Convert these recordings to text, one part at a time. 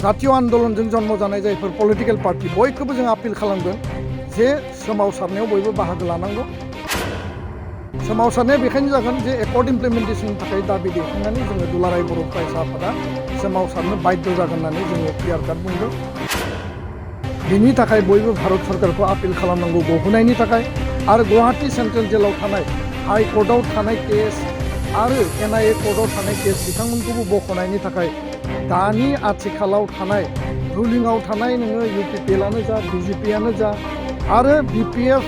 जातीय आन्दलनजों जन्म जानाय जायफोर पलिटिकल पार्टी बयखौबो जों आपिल खालामगोन जे सोमावसारनायाव बयबो बाहागो लानांगौ। सोमावसारनाया बेखायनो जागोन जे एकर्ड इमप्लिमेन्टेसननि थाखाय दाबि दैखांनानै जोङो दुलाराय बर' फरायसा आफादा सोमावसारनो बाध्य जागोन होननानै जोङो क्लियार काट बुंदों। बिनि थाखाय बयबो भारत सरकारखौ आपिल खालामनांगौ गहोनायनि थाखाय आरो गुवाहाटी सेन्ट्रेल जेलाव थानाय हाई कर्टआव थानाय केस आरो NIA कर्टआव थानाय केस बिथांमोनखौबो बख'नायनि थाखाय दानि आथिखालाव थानाय रुलिंआव थानाय नोङो UPPLआनो जा BJPआनो जा आरो BPF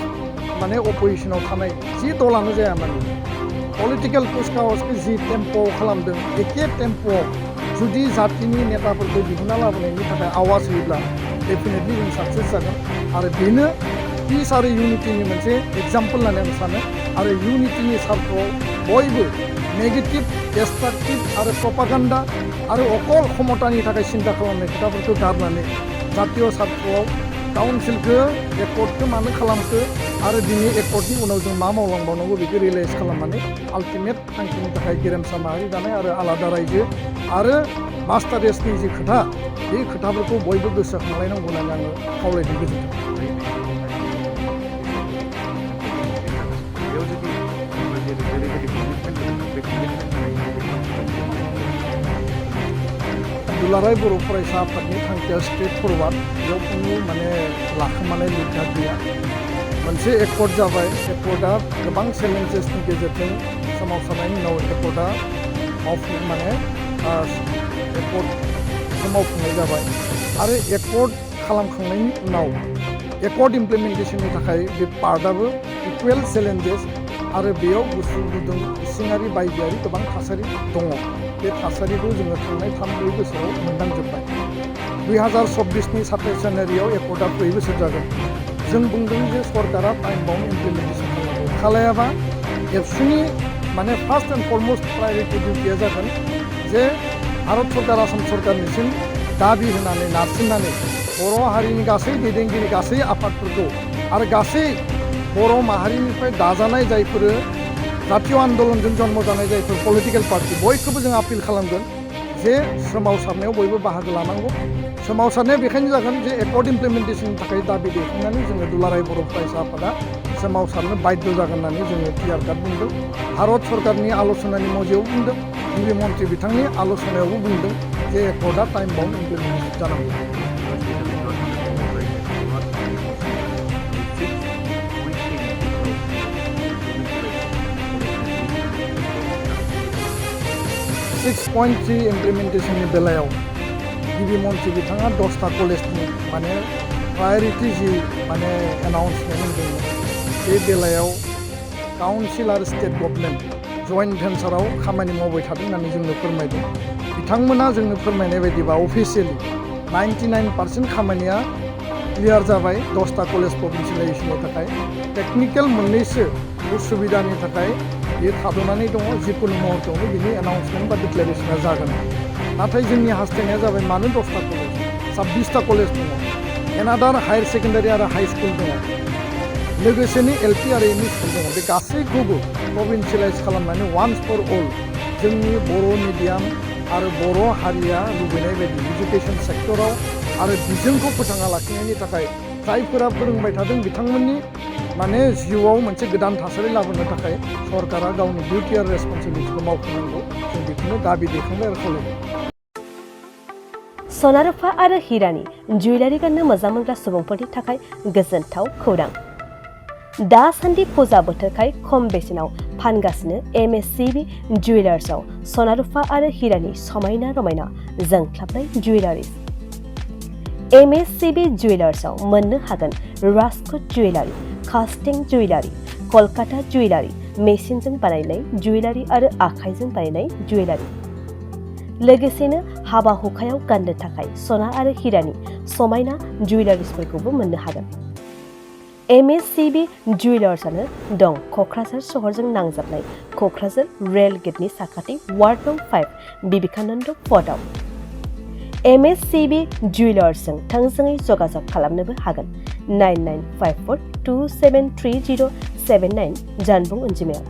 माने अपोजिशनाव थानाय जि दलानो जाया माने पलिटिकेल कुचकावाजखौ जि टेम्प'आव खालामदों एखे टेम्प'आव जुदि जातिनि नेताफोरखौ दिहुनना लाबोनायनि थाखाय आवाज होयोब्ला डेफिनेटलि जों साक्सेस जागोन आरो बेनो पिस आरो इउनिटिनि मोनसे एग्जाम्पल होननानै आं सानो आरो इउनिटिनि सार्थआव बयबो नेगेटिभ डिस्ट्राक्टिभ आरो प्रपागान्डा आरो अकल क्षमतानि थाखाय सिन्था खालामनाय खोथाफोरखौ गारनानै जातीय सार्थआव काउन्सिलखौ एकर्डखौ मानो खालामखो आरो दिनै एकर्डनि उनाव जों मा मावलांबावनांगौ बेखौ रियेलाइज खालामनानै आल्टिमेट थांखिनि थाखाय गेरेमसा माहारि दानाय आरो आलादा रायजो आरो मास्टार रेसनि जि खोथा बे खोथाफोरखौ बयबो गोसोखांलायनांगौ होननानै आङो खावलायनो गोजोनदों। दुलाराय बर' फरायसा आफादनि थांखिया स्ट्रेट फरवार्ड बेयाव खुनु माने लाखोमानाय लिरना गैया। मोनसे एकर्ड जाबाय एकर्डआ गोबां चेलेन्जेसनि गेजेरजों सोमावसारनायनि उनाव एकर्डआ माने एकर्डखौ मावफुंनाय जाबाय आरो एकर्ड खालामखांनायनि उनाव एकर्ड इमप्लिमेन्टेसननि थाखाय बे पार्टआबो इकुवेल चेलेन्जेस आरो बेयाव गुसु गुदुं इसिङारि बायजोआरि गोबां थासारि दङ। बे थासारिखौ जोङो थांनाय 3-4 बोसोराव मोनदांजोब्बाय। 2024नि 27 जानुवारियाव एकर्डआ 4 बोसोर जागोन। जों बुंदों जे सरकारा टाइम बाउन्ड इमप्लिमेन्टेसन खालायाबा एबसुनि माने फार्स्ट एन्ड फरमस्ट प्रायरिटि डिउटिया जागोन जे भारत सरकार आसाम सरकारनिसिम दाबि होनानै नारसिननानै बर' हारिनि गासै दैदेनगिरि गासै आफादफोरखौ आरो गासै बर' माहारिनिफ्राय दाजानाय जायफोर जातीय आन्दलनजों जन्म जानाय जायफोर पलिटिकल पार्टी बयखौबो जों आपिल खालामगोन जे सोमावसारनायाव बयबो बाहागो लानांगौ। सोमावसारनाया बेखायनो जागोन जे एकर्ड इमप्लिमेन्टेसननि थाखाय दाबि दैखांनानै जोङो दुलाराय बर' फरायसा आफादा सोमावसारनो बाध्य जागोन होननानै जोङो क्लियार काट बुंदों। भारत सरकारनि आल'सनानि मजियाव बुंदों, गिबि मन्थ्रि बिथांनि आल'सनायावबो बुंदों जे एकर्डआ टाइम बाउन्ड इमप्लिमेन्टेसन जानांगौ। सिक्स पइन्ट 3 इमप्लिमेन्टेसननि बेलायाव गिबि मन्थ्रि बिथाङा 10टा कलेजनि माने प्रायरिटि जि माने एनाउन्समेन्ट होदोंमोन बे बेलायाव काउन्सिल आरो स्टेट गभर्नमेन्ट जइन्ट भेन्चाराव खामानि मावबाय थादों होननानै जोंनो फोरमायदों। बिथांमोना जोंनो फोरमायनाय बायदिबा अफिसियेलि 99% खामानिया क्लियार जाबाय 10टा कलेज प्रभिन्सियेलाइजेसननि थाखाय। टेकनिकेल मोननैसो उसुबिदानि थाखाय बेयो थाद'नानै दङ। जिकुनु मुहूर्तआवनो बिनि एनाउन्समेन्ट बा डिक्लेरेसना जागोन। नाथाय जोंनि हास्थायनाया जाबाय मानो 10टा कलेज 26टा कलेज दङ, एनादार हायार सेकेन्डारि आरो हाई स्कुल दङ, लोगोसेनो LP आरो ME स्कुल दङ। बे गासैखौबो प्रभिन्सियेलाइज खालामनानै वान्स फर अल जोंनि बर' मिडियाम आरो बर' हारिया लुबैनाय बायदि इडुकेसन सेक्टराव आरो बिजोंखौ फोथांना लाखिनायनि थाखाय जायफोरा फोरोंबाय थादों बिथांमोननि माने जिउआव मोनसे गोदान थासारि लाबोनो थाखाय सरकारा गावनि डिउटि आरो रेसपन्सिबिलिटिखौ मावफुंनांगौ। जों बेखौनो दाबि दैखांबाय आरो खावलायबाय। सना रुफा आरो हिरानि जुवेलारि गाननो मोजां मोनग्रा सुबुंफोरनि थाखाय गोजोनथाव खौरां। दासान्दि फुजा बोथोरखाय खम बेसेनाव फानगासिनो MSCB जुवेलार्सआव सना रुफा आरो हिरानि समायना रमायना जोंख्लाबनाय जुवेलारिस। MSCB जुवेलार्सआव मोननो हागोन राजकोट जुवेलारि, कास्टिं जुवेलारि, कलकाता जुवेलारि, मेसिनजों बानायनाय जुवेलारि आरो आखाइजों बानायनाय जुवेलारि। लोगोसेनो हाबा हुखायाव गाननो थाखाय सना आरो हिरानि समायना जुवेलारिसफोरखौबो मोननो हागोन। MSCB जुवेलार्सआनो दं क'क्राझार सहरजों नांजाबनाय क'क्राझार रेल गेटनि साखाथि वार्ड नं 5 बिबेकानन्द पथआव। MSCB जुवेलार्सजों थोंजोङै जगाजग खालामनोबो हागोन 9954273079 जानबुं अनजिमायाव।